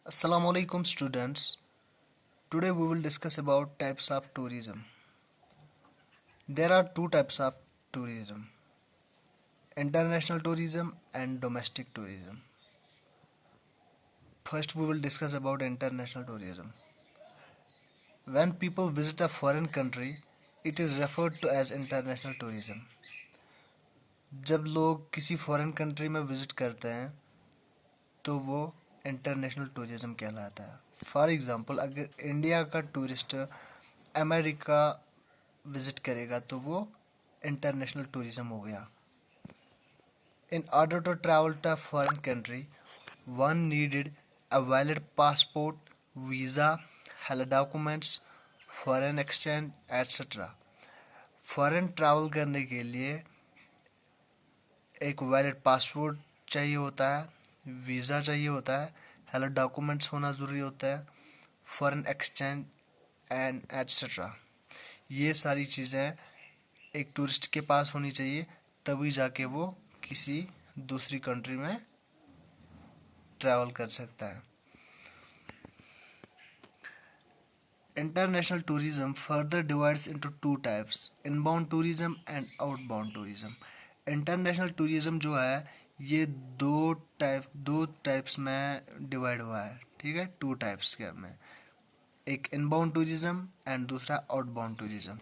Assalamu alaikum students. Today we will discuss about types of tourism. There are two types of tourism: international tourism and domestic tourism. First we will discuss about international tourism. When people visit a foreign country, it is referred to as international tourism. जब लोग किसी foreign country में visit करते हैं तो वो international tourism कहलाता है। फॉर एग्जांपल, अगर इंडिया का टूरिस्ट अमेरिका विजिट करेगा तो वो इंटरनेशनल टूरिज्म हो गया। In order to travel to a foreign country, one needed a valid passport, visa, health documents, foreign exchange etcetera. Foreign travel करने के लिए एक वैलिड पासपोर्ट चाहिए होता है, वीज़ा चाहिए होता है, हेल्थ डॉक्यूमेंट्स होना ज़रूरी होता है, फॉरेन एक्सचेंज एंड एट्सेट्रा। ये सारी चीज़ें एक टूरिस्ट के पास होनी चाहिए, तभी जाके वो किसी दूसरी कंट्री में ट्रैवल कर सकता है। International tourism further divides into two types: inbound tourism and outbound tourism. International tourism जो है ये दो टाइप्स में डिवाइड हुआ है, ठीक है, टू टाइप्स के में, एक इनबाउंड टूरिज्म एंड दूसरा आउटबाउंड टूरिज्म।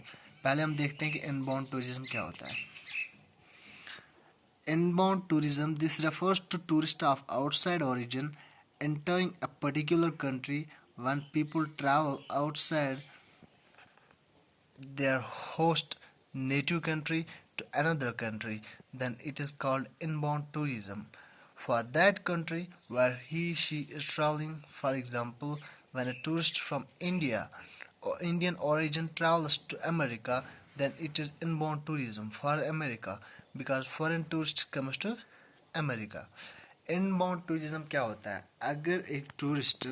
पहले हम देखते हैं कि इनबाउंड टूरिज्म क्या होता है। Inbound tourism, this refers to tourists of outside origin entering a particular country. When people travel outside their host native country to another country, then it is called inbound tourism for that country where she is traveling. For example, when a tourist from India or Indian origin travels to America, then it is inbound tourism for America because foreign tourists comes to America. Inbound tourism क्या होता है? अगर एक tourist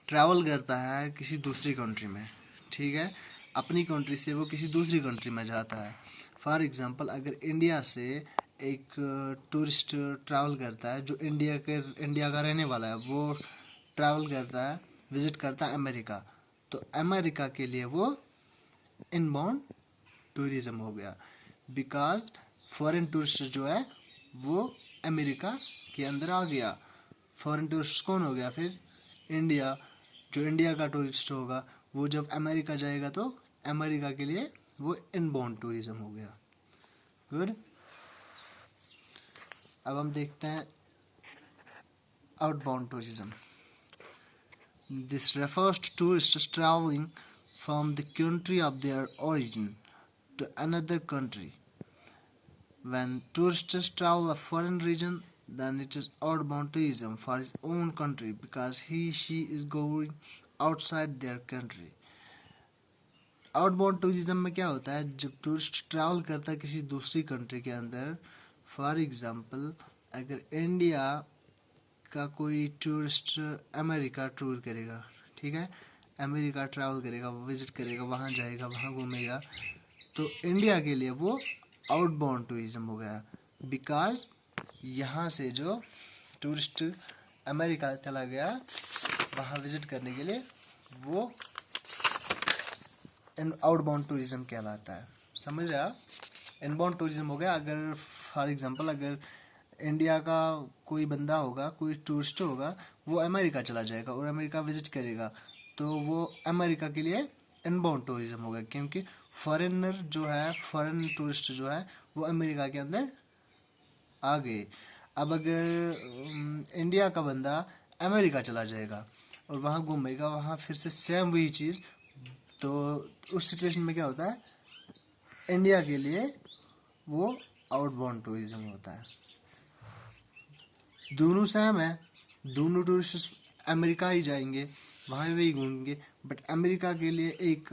travel करता है किसी दूसरी country में, ठीक है, अपनी कंट्री से वो किसी दूसरी कंट्री में जाता है। फॉर एग्जांपल, अगर इंडिया से एक टूरिस्ट ट्रैवल करता है जो इंडिया का रहने वाला है, वो ट्रैवल करता है, विजिट करता है अमेरिका, तो अमेरिका के लिए वो इनबाउंड टूरिज्म हो गया बिकॉज फॉरेन टूरिस्ट जो है वो अमेरिका के अंदर आ गया। फॉरेन टूरिस्ट कौन हो गया फिर? इंडिया। जो इंडिया का टूरिस्ट होगा वो जब अमेरिका जाएगा तो अमेरिका के लिए वो इनबाउंड टूरिज्म हो गया। गुड। अब हम देखते हैं outbound tourism. This refers to tourists travelling from the country of their origin to another country. When tourists travel a foreign region, then it is outbound tourism for his own country because she is going outside their country. Outbound tourism में क्या होता है? जब tourist travel करता है किसी दूसरी country के अंदर, फॉर एग्जांपल अगर इंडिया का कोई टूरिस्ट अमेरिका टूर करेगा, ठीक है, अमेरिका ट्रैवल करेगा, विजिट करेगा, वहाँ जाएगा, वहाँ घूमेगा, तो इंडिया के लिए वो आउटबाउंड टूरिज्म हो गया बिकॉज यहाँ से जो टूरिस्ट अमेरिका चला गया वहाँ विजिट करने के लिए, वो आउटबाउंड टूरिज्म कहलाता है। समझ रहे आप? इनबाउंड टूरिज्म हो गया अगर फॉर एग्जांपल अगर इंडिया का कोई बंदा होगा, कोई टूरिस्ट होगा, वो अमेरिका चला जाएगा और अमेरिका विजिट करेगा, तो वो अमेरिका के लिए इनबाउंड टूरिज्म हो गया क्योंकि फॉरेनर जो है, फॉरेन टूरिस्ट जो है वो अमेरिका के अंदर आ गए। अब अगर इंडिया का बंदा अमेरिका चला जाएगा और वहाँ घूमेगा, वहाँ फिर से सेम वही चीज़, तो उस सिचुएशन में क्या होता है? इंडिया के लिए वो आउटबाउंड टूरिज्म होता है। दोनों सेम है, दोनों टूरिस्ट अमेरिका ही जाएंगे, वहाँ भी घूमेंगे, बट अमेरिका के लिए एक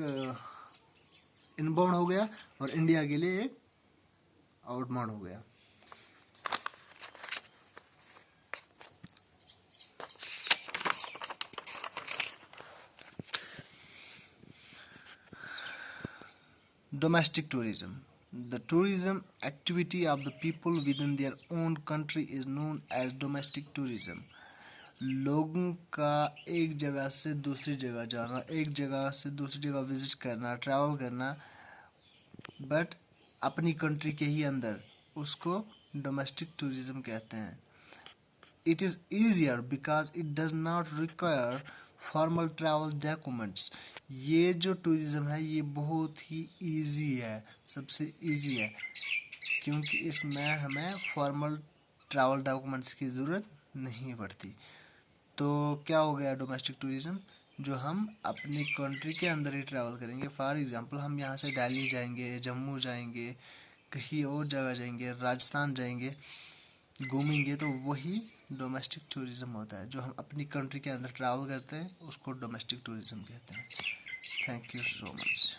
इनबाउंड हो गया और इंडिया के लिए एक आउटबाउंड हो गया। Domestic tourism. The tourism activity of the people within their own country is known as domestic tourism. लोगों का एक जगह से दूसरी जगह जाना, एक जगह से दूसरी जगह विजिट करना, ट्रैवल करना, बट अपनी कंट्री के ही अंदर, उसको डोमेस्टिक टूरिज्म कहते हैं। It is easier because it does not require formal travel documents. ये जो टूरिज्म है ये बहुत ही ईजी है, सबसे ईजी है, क्योंकि इसमें हमें फॉर्मल ट्रैवल डॉक्यूमेंट्स की ज़रूरत नहीं पड़ती। तो क्या हो गया डोमेस्टिक टूरिज्म, जो हम अपनी कंट्री के अंदर ही ट्रैवल करेंगे। फॉर एग्जांपल हम यहाँ से दिल्ली जाएंगे, जम्मू जाएंगे, कहीं और जगह जाएंगे, राजस्थान जाएंगे, घूमेंगे, तो वही डोमेस्टिक टूरिज्म होता है। जो हम अपनी कंट्री के अंदर ट्रैवल करते हैं उसको डोमेस्टिक टूरिज्म कहते हैं। Thank you so much.